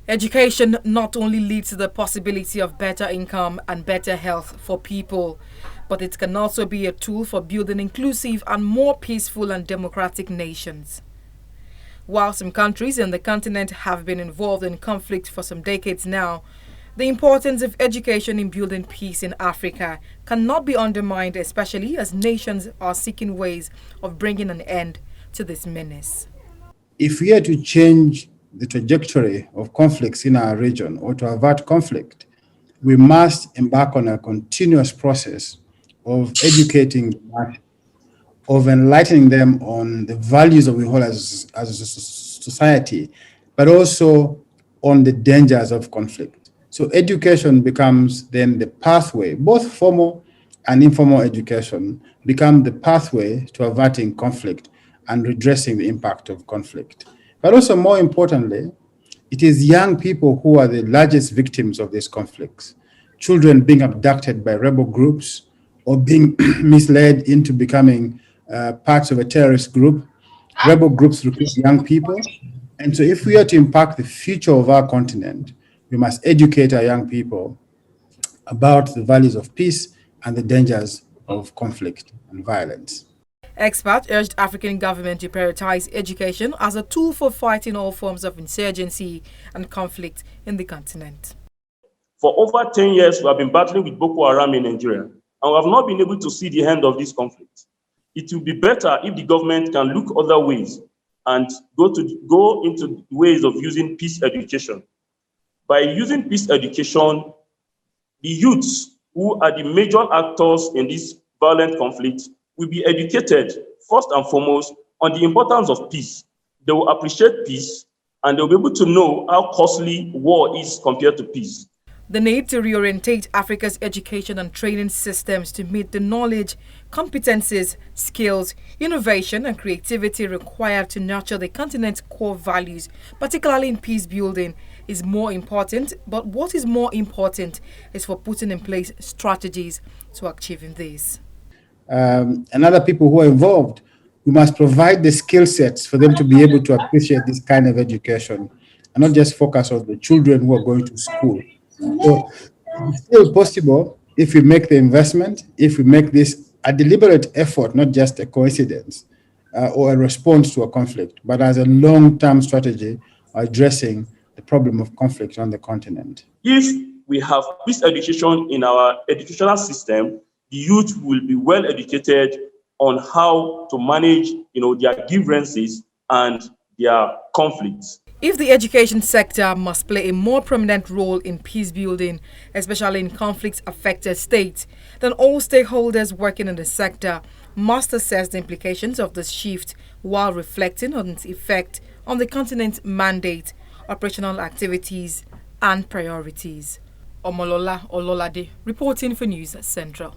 Education not only leads to the possibility of better income and better health for people, but it can also be a tool for building inclusive and more peaceful and democratic nations. While some countries in the continent have been involved in conflict for some decades now, the importance of education in building peace in Africa cannot be undermined, especially as nations are seeking ways of bringing an end to this menace. If we are to change the trajectory of conflicts in our region or to avert conflict, we must embark on a continuous process of educating the masses, of enlightening them on the values that we hold as a society, but also on the dangers of conflict. So education becomes then the pathway, both formal and informal education become the pathway to averting conflict and redressing the impact of conflict. But also, more importantly, it is young people who are the largest victims of these conflicts. Children being abducted by rebel groups or being misled into becoming parts of a terrorist group. Rebel groups recruit young people. And so if we are to impact the future of our continent, we must educate our young people about the values of peace and the dangers of conflict and violence. Experts urged African government to prioritize education as a tool for fighting all forms of insurgency and conflict in the continent. For over 10 years, we have been battling with Boko Haram in Nigeria, and we have not been able to see the end of this conflict. It will be better if the government can look other ways and go into ways of using peace education. By using peace education, the youths who are the major actors in this violent conflict will be educated first and foremost on the importance of peace. They will appreciate peace and they'll be able to know how costly war is compared to peace. The need to reorientate Africa's education and training systems to meet the knowledge, competencies, skills, innovation and creativity required to nurture the continent's core values, particularly in peace building, is more important. But what is more important is for putting in place strategies to achieving this. And other people who are involved, we must provide the skill sets for them to be able to appreciate this kind of education and not just focus on the children who are going to school. So it's still possible if we make the investment, if we make this a deliberate effort, not just a coincidence or a response to a conflict, but as a long-term strategy addressing the problem of conflict on the continent. If we have peace education in our educational system, the youth will be well educated on how to manage, their grievances and their conflicts. If the education sector must play a more prominent role in peace building, especially in conflict-affected states, then all stakeholders working in the sector must assess the implications of this shift while reflecting on its effect on the continent's mandate, operational activities, and priorities. Omolola Ololade, reporting for News Central.